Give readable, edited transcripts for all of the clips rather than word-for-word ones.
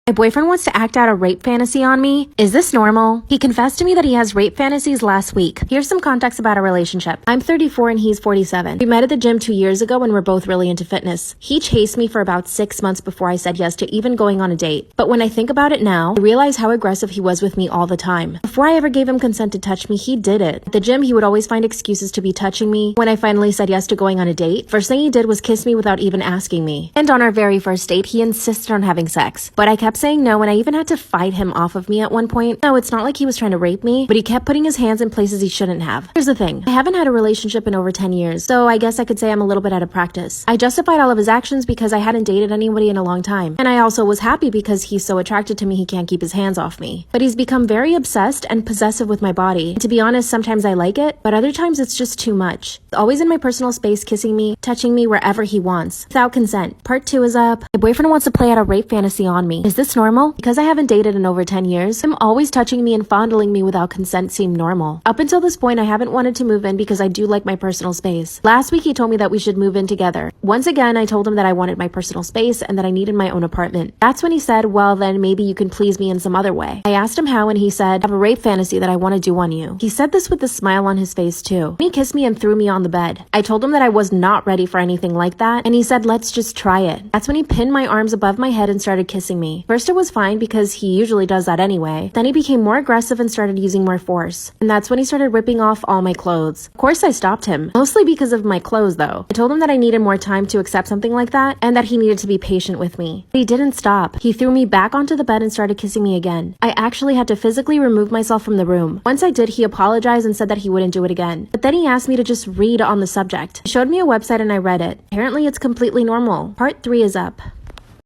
My boyfriend wants to act out a rape fantasy on me. Is this normal? He confessed to me that he has rape fantasies last week. Here's some context about our relationship. I'm 34 and he's 47. We met at the gym 2 years ago and we're both really into fitness. He chased me for about 6 months before I said yes to even going on a date. But when I think about it now, I realize how aggressive he was with me all the time. Before I ever gave him consent to touch me, he did it. At the gym, he would always find excuses to be touching me. When I finally said yes to going on a date, first thing he did was kiss me without even asking me. And on our very first date, he insisted on having sex. But I kept saying no, and I even had to fight him off of me at one point. No, it's not like he was trying to rape me, but he kept putting his hands in places he shouldn't have. Here's the thing. I haven't had a relationship in over 10 years, so I guess I could say I'm a little bit out of practice. I justified all of his actions because I hadn't dated anybody in a long time. And I also was happy because he's so attracted to me he can't keep his hands off me. But he's become very obsessed and possessive with my body. And to be honest, sometimes I like it, but other times it's just too much. Always in my personal space, kissing me, touching me wherever he wants, without consent. Part 2 is up. My boyfriend wants to play out a rape fantasy on me. Is this normal? Because I haven't dated in over 10 years, him always touching me and fondling me without consent seemed normal. Up until this point, I haven't wanted to move in because I do like my personal space. Last week, he told me that we should move in together. Once again, I told him that I wanted my personal space and that I needed my own apartment. That's when he said, well, then maybe you can please me in some other way. I asked him how, and he said, I have a rape fantasy that I want to do on you. He said this with a smile on his face too. He kissed me and threw me on the bed. I told him that I was not ready for anything like that, and he said, let's just try it. That's when he pinned my arms above my head and started kissing me. First it was fine because he usually does that anyway. Then he became more aggressive and started using more force. And that's when he started ripping off all my clothes. Of course I stopped him, mostly because of my clothes though. I told him that I needed more time to accept something like that and that he needed to be patient with me. But he didn't stop. He threw me back onto the bed and started kissing me again. I actually had to physically remove myself from the room. Once I did, he apologized and said that he wouldn't do it again. But then he asked me to just read on the subject. He showed me a website and I read it. Apparently it's completely normal. Part 3 is up.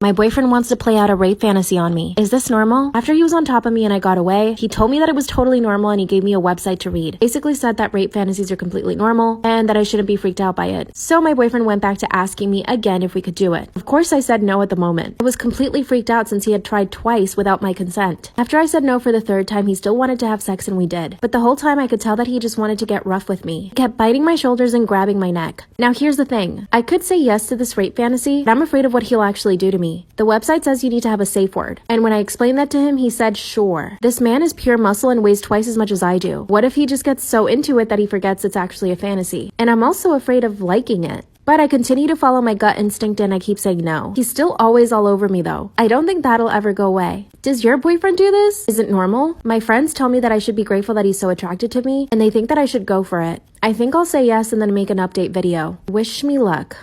My boyfriend wants to play out a rape fantasy on me. Is this normal? After he was on top of me and I got away, he told me that it was totally normal and he gave me a website to read. Basically said that rape fantasies are completely normal and that I shouldn't be freaked out by it. So my boyfriend went back to asking me again if we could do it. Of course I said no at the moment. I was completely freaked out since he had tried twice without my consent. After I said no for the third time, he still wanted to have sex and we did. But the whole time I could tell that he just wanted to get rough with me. He kept biting my shoulders and grabbing my neck. Now here's the thing. I could say yes to this rape fantasy, but I'm afraid of what he'll actually do to me. The website says you need to have a safe word. And when I explained that to him, he said, sure. This man is pure muscle and weighs twice as much as I do. What if he just gets so into it that he forgets it's actually a fantasy? And I'm also afraid of liking it. But I continue to follow my gut instinct and I keep saying no. He's still always all over me though. I don't think that'll ever go away. Does your boyfriend do this? Is it normal? My friends tell me that I should be grateful that he's so attracted to me and they think that I should go for it. I think I'll say yes and then make an update video. Wish me luck.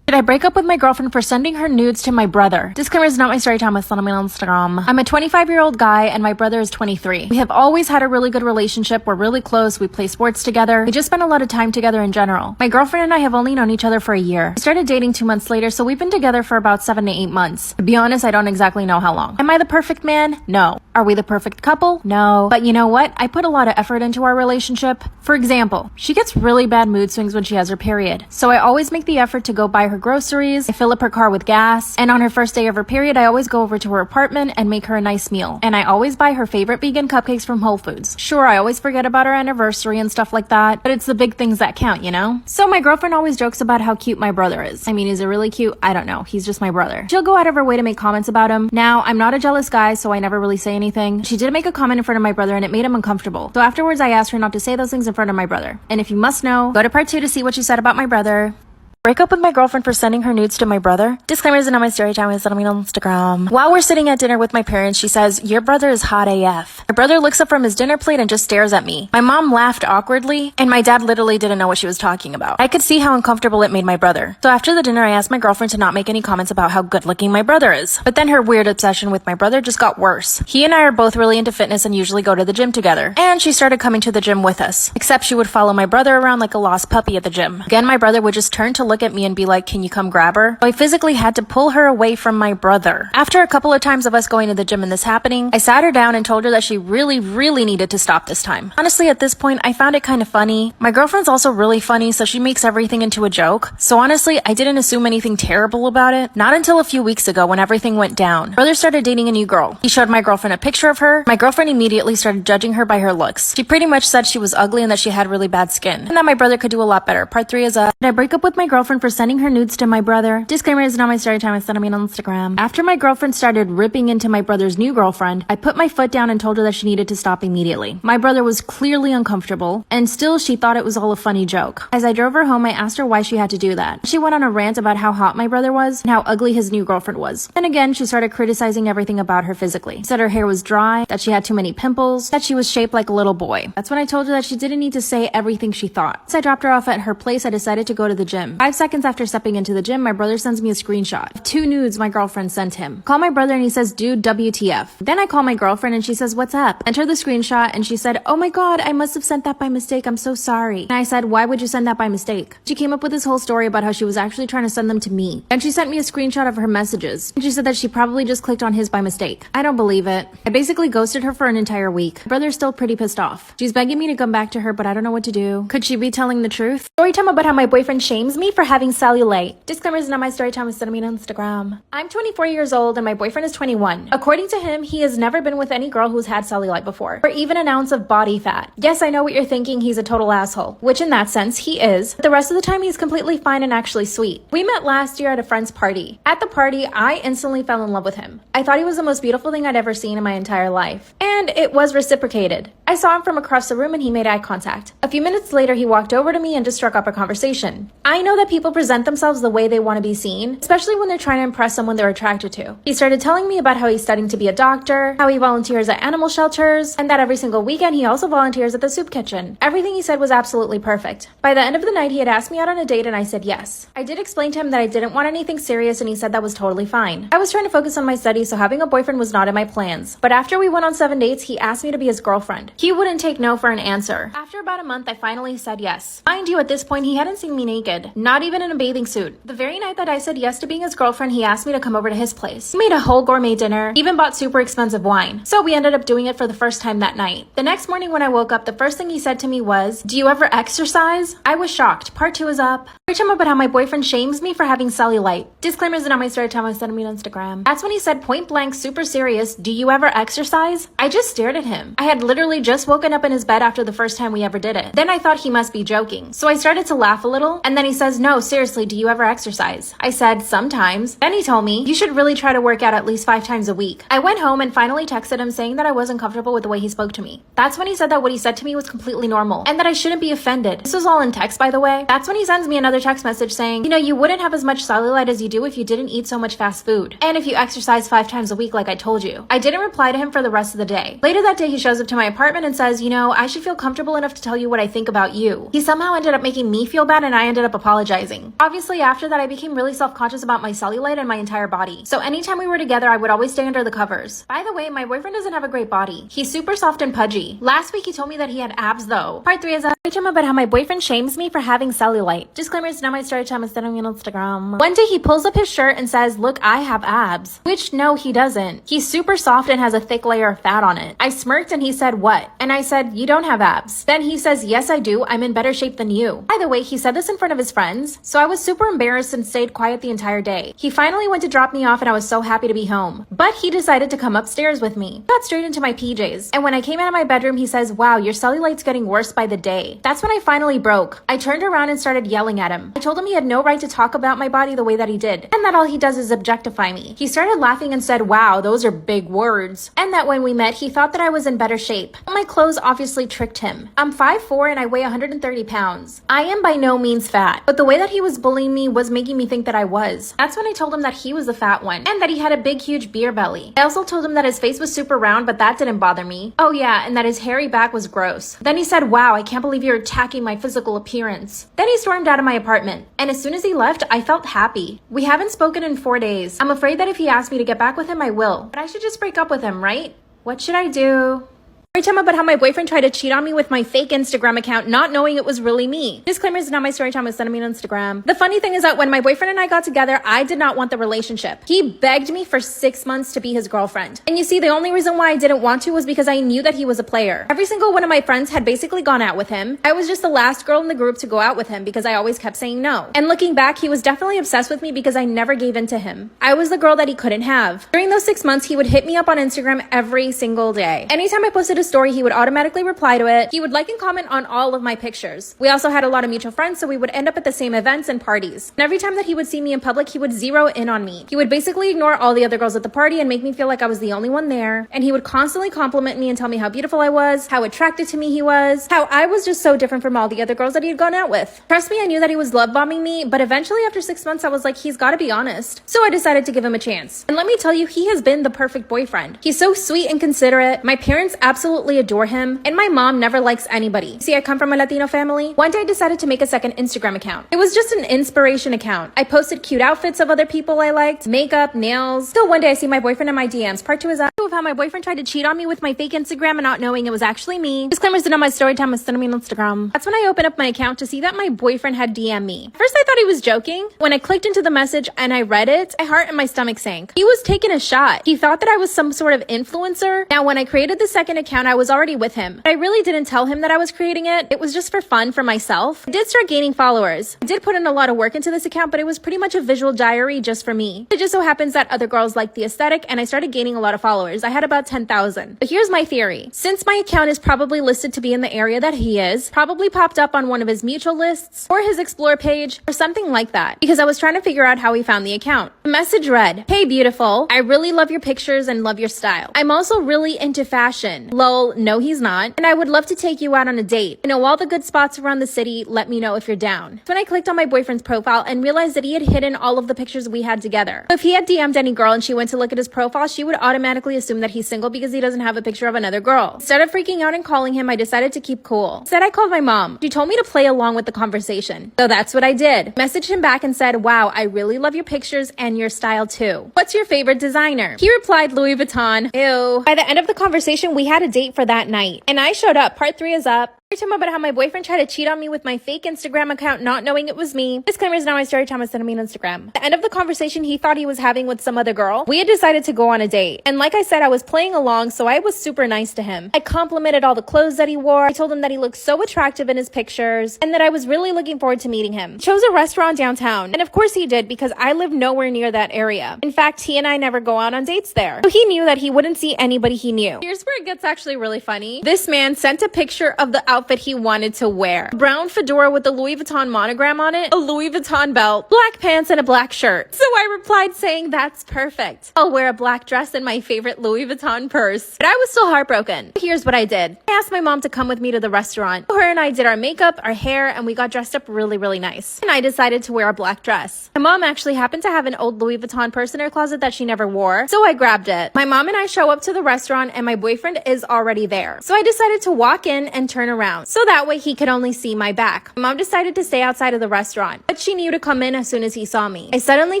Did I break up with my girlfriend for sending her nudes to my brother? Disclaimer is not my story time. It's not on my Instagram. I'm a 25-year-old guy and my brother is 23. We have always had a really good relationship. We're really close. We play sports together. We just spend a lot of time together in general. My girlfriend and I have only known each other for a year. We started dating 2 months later, so we've been together for about 7 to 8 months. To be honest, I don't exactly know how long. Am I the perfect man? No. Are we the perfect couple? No. But you know what? I put a lot of effort into our relationship. For example, she gets really bad mood swings when she has her period. So I always make the effort to go buy her groceries, I fill up her car with gas, and on her first day of her period, I always go over to her apartment and make her a nice meal. And I always buy her favorite vegan cupcakes from Whole Foods. Sure, I always forget about our anniversary and stuff like that, but it's the big things that count, you know? So my girlfriend always jokes about how cute my brother is. I mean, is it really cute? I don't know. He's just my brother. She'll go out of her way to make comments about him. Now, I'm not a jealous guy, so I never really say anything. She did make a comment in front of my brother and it made him uncomfortable. So afterwards, I asked her not to say those things in front of my brother. And if you must know, go to part 2 to see what she said about my brother. Break up with my girlfriend for sending her nudes to my brother. Disclaimer isn't on my story time. It's on Instagram. While we're sitting at dinner with my parents, she says, your brother is hot AF. My brother looks up from his dinner plate and just stares at me. My mom laughed awkwardly, and my dad literally didn't know what she was talking about. I could see how uncomfortable it made my brother. So after the dinner, I asked my girlfriend to not make any comments about how good looking my brother is. But then her weird obsession with my brother just got worse. He and I are both really into fitness and usually go to the gym together. And she started coming to the gym with us. Except she would follow my brother around like a lost puppy at the gym. Again, my brother would just turn to look at me and be like, can you come grab her? So I physically had to pull her away from my brother. After a couple of times of us going to the gym and this happening, I sat her down and told her that she really needed to stop this time. Honestly, at this point, I found it kind of funny. My girlfriend's also really funny, so she makes everything into a joke. So honestly, I didn't assume anything terrible about it. Not until a few weeks ago when everything went down. Brother started dating a new girl. He showed my girlfriend a picture of her. My girlfriend immediately started judging her by her looks. She pretty much said she was ugly and that she had really bad skin. And that my brother could do a lot better. Part 3 is Did I break up with my girlfriend girlfriend for sending her nudes to my brother. Disclaimer is not my story time. I sent them on Instagram. After my girlfriend started ripping into my brother's new girlfriend, I put my foot down and told her that she needed to stop immediately. My brother was clearly uncomfortable, and still she thought it was all a funny joke. As I drove her home, I asked her why she had to do that. She went on a rant about how hot my brother was and how ugly his new girlfriend was. And again, she started criticizing everything about her physically. Said her hair was dry, that she had too many pimples, that she was shaped like a little boy. That's when I told her that she didn't need to say everything she thought. As I dropped her off at her place, I decided to go to the gym. 5 seconds after stepping into the gym, my brother sends me a screenshot of 2 nudes my girlfriend sent him. Call my brother and he says, dude, WTF. Then I call my girlfriend and she says, what's up? Enter the screenshot and she said, oh my god, I must have sent that by mistake. I'm so sorry. And I said, why would you send that by mistake? She came up with this whole story about how she was actually trying to send them to me. And she sent me a screenshot of her messages. And she said that she probably just clicked on his by mistake. I don't believe it. I basically ghosted her for an entire week. My brother's still pretty pissed off. She's begging me to come back to her, but I don't know what to do. Could she be telling the truth? Story time about how my boyfriend shames me for having cellulite. Disclaimer is not my story time. It's sending me on Instagram. I'm 24 years old and my boyfriend is 21. According to him, he has never been with any girl who's had cellulite before, or even an ounce of body fat. Yes, I know what you're thinking. He's a total asshole, which in that sense he is. But the rest of the time he's completely fine and actually sweet. We met last year at a friend's party. At the party, I instantly fell in love with him. I thought he was the most beautiful thing I'd ever seen in my entire life. And it was reciprocated. I saw him from across the room and he made eye contact. A few minutes later, he walked over to me and just struck up a conversation. I know that people present themselves the way they want to be seen, especially when they're trying to impress someone they're attracted to. He started telling me about how he's studying to be a doctor, how he volunteers at animal shelters, and that every single weekend he also volunteers at the soup kitchen. Everything he said was absolutely perfect. By the end of the night, he had asked me out on a date and I said yes. I did explain to him that I didn't want anything serious and he said that was totally fine. I was trying to focus on my studies, so having a boyfriend was not in my plans. But after we went on 7 dates, he asked me to be his girlfriend. He wouldn't take no for an answer. After about a month, I finally said yes. Mind you, at this point, he hadn't seen me naked, not even in a bathing suit. The very night that I said yes to being his girlfriend, he asked me to come over to his place. He made a whole gourmet dinner, even bought super expensive wine. So we ended up doing it for the first time that night. The next morning when I woke up, the first thing he said to me was, do you ever exercise? I was shocked. Part 2 is up. Story time about how my boyfriend shames me for having cellulite. Disclaimers are not my story time. I sent me on Instagram. That's when he said point blank, super serious, do you ever exercise? I just stared at him. I had literally just woken up in his bed after the first time we ever did it. Then I thought he must be joking. So I started to laugh a little, and then he says, no, seriously, do you ever exercise? I said, sometimes. Then he told me, you should really try to work out at least 5 times a week. I went home and finally texted him saying that I wasn't comfortable with the way he spoke to me. That's when he said that what he said to me was completely normal, and that I shouldn't be offended. This was all in text, by the way. That's when he sends me another text message saying, you know, you wouldn't have as much cellulite as you do if you didn't eat so much fast food, and if you exercise 5 times a week like I told you. I didn't reply to him for the rest of the day. Later that day, he shows up to my apartment and says, you know, I should feel comfortable enough to tell you what I think about you. He somehow ended up making me feel bad and I ended up apologizing. Obviously, after that, I became really self-conscious about my cellulite and my entire body. So anytime we were together, I would always stay under the covers. By the way, my boyfriend doesn't have a great body. He's super soft and pudgy. Last week, he told me that he had abs though. Part 3 is a story time about how my boyfriend shames me for having cellulite. Disclaimer, it's not my story time. It's sending me on Instagram. One day, he pulls up his shirt and says, look, I have abs. Which, no, he doesn't. He's super soft and has a thick layer of fat on it. I smirked and he said, what? And I said, you don't have abs. Then he says, yes, I do. I'm in better shape than you. By the way, he said this in front of his friends, so I was super embarrassed and stayed quiet the entire day. He finally went to drop me off and I was so happy to be home. But he decided to come upstairs with me. Got straight into my PJs. And when I came out of my bedroom, he says, wow, your cellulite's getting worse by the day. That's when I finally broke. I turned around and started yelling at him. I told him he had no right to talk about my body the way that he did, and that all he does is objectify me. He started laughing and said, wow, those are big words. And that when we met, he thought that I was in better shape. My clothes obviously tricked him. I'm 5'4" and I weigh 130 pounds. I am by no means fat, but the way that he was bullying me was making me think that I was. That's when I told him that he was the fat one, and that he had a big, huge beer belly. I also told him that his face was super round, but that didn't bother me. Oh yeah, and that his hairy back was gross. Then he said, wow, I can't believe you're attacking my physical appearance. Then he stormed out of my apartment, and as soon as he left, I felt happy. We haven't spoken in 4 days. I'm afraid that if he asks me to get back with him, I will. But I should just break up with him, right? What should I do? Story time about how my boyfriend tried to cheat on me with my fake Instagram account, not knowing it was really me. Disclaimer is not my story time. It's sending me on Instagram. The funny thing is that when my boyfriend and I got together, I did not want the relationship. He begged me for 6 months to be his girlfriend. And you see, the only reason why I didn't want to was because I knew that he was a player. Every single one of my friends had basically gone out with him. I was just the last girl in the group to go out with him because I always kept saying no. And looking back, he was definitely obsessed with me because I never gave in to him. I was the girl that he couldn't have. During those 6 months, he would hit me up on Instagram every single day. Anytime I posted a story, he would automatically reply to it. He would like and comment on all of my pictures. We also had a lot of mutual friends, so we would end up at the same events and parties. And every time that he would see me in public, he would zero in on me. He would basically ignore all the other girls at the party and make me feel like I was the only one there. And he would constantly compliment me and tell me how beautiful I was, how attracted to me he was, how I was just so different from all the other girls that he had gone out with. Trust me, I knew that he was love bombing me, but eventually after 6 months, I was like, he's gotta be honest. So I decided to give him a chance. And let me tell you, he has been the perfect boyfriend. He's so sweet and considerate. My parents absolutely adore him, and my mom never likes anybody. See, I come from a Latino family. One day I decided to make a second Instagram account. It was just an inspiration account. I posted cute outfits of other people I liked, makeup, nails. Till one day I see my boyfriend in my DMs. Part 2 is of how my boyfriend tried to cheat on me with my fake Instagram and not knowing it was actually me. Disclaimers did on my Storytime with Storytime on Instagram. That's when I opened up my account to see that my boyfriend had DM'd me. First I thought he was joking. When I clicked into the message and I read it, my heart and my stomach sank. He was taking a shot. He thought that I was some sort of influencer. Now when I created the second account, I was already with him. But I really didn't tell him that I was creating it. It was just for fun for myself. I did start gaining followers. I did put in a lot of work into this account, but it was pretty much a visual diary just for me. It just so happens that other girls liked the aesthetic and I started gaining a lot of followers. I had about 10,000. But here's my theory. Since my account is probably listed to be in the area that he is, probably popped up on one of his mutual lists or his explore page or something like that, because I was trying to figure out how he found the account. The message read, "Hey beautiful, I really love your pictures and love your style. I'm also really into fashion. Lol, no he's not. And I would love to take you out on a date. I know all the good spots around the city. Let me know if you're down." So when I clicked on my boyfriend's profile and realized that he had hidden all of the pictures we had together. So if he had DM'd any girl and she went to look at his profile, she would automatically assume that he's single because he doesn't have a picture of another girl. Instead of freaking out and calling him, I decided to keep cool. Instead, I called my mom. She told me to play along with the conversation. So that's what I did. Messaged him back and said, "Wow, I really love your pictures and your style too. What's your favorite designer?" He replied, "Louis Vuitton." Ew. By the end of the conversation, we had a date for that night. And I showed up. Part 3 is up. I told him about how my boyfriend tried to cheat on me with my fake Instagram account, not knowing it was me. Disclaimer is now my Storytime with Storytime on Instagram. At the end of the conversation he thought he was having with some other girl, we had decided to go on a date. And like I said, I was playing along, so I was super nice to him. I complimented all the clothes that he wore. I told him that he looked so attractive in his pictures and that I was really looking forward to meeting him. He chose a restaurant downtown. And of course he did, because I live nowhere near that area. In fact, he and I never go out on dates there. So he knew that he wouldn't see anybody he knew. Here's where it gets actually really funny. This man sent a picture of the outfit he wanted to wear. A brown fedora with the Louis Vuitton monogram on it, a Louis Vuitton belt, black pants, and a black shirt. So I replied saying, "That's perfect. I'll wear a black dress and my favorite Louis Vuitton purse." But I was still heartbroken. Here's what I did. I asked my mom to come with me to the restaurant. Her and I did our makeup, our hair, and we got dressed up really, really nice. And I decided to wear a black dress. My mom actually happened to have an old Louis Vuitton purse in her closet that she never wore, so I grabbed it. My mom and I show up to the restaurant and my boyfriend is already there. So I decided to walk in and turn around, so that way he could only see my back. My mom decided to stay outside of the restaurant, but she knew to come in as soon as he saw me. I suddenly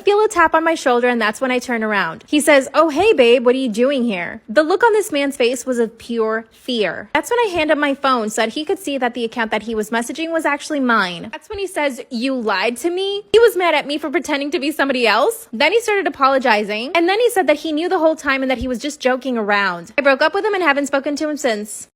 feel a tap on my shoulder and that's when I turn around. He says, "Oh, hey babe, what are you doing here?" The look on this man's face was of pure fear. That's when I hand him my phone so that he could see that the account that he was messaging was actually mine. That's when he says, "You lied to me?" He was mad at me for pretending to be somebody else. Then he started apologizing, and then he said that he knew the whole time and that he was just joking around. I broke up with him and haven't spoken to him since.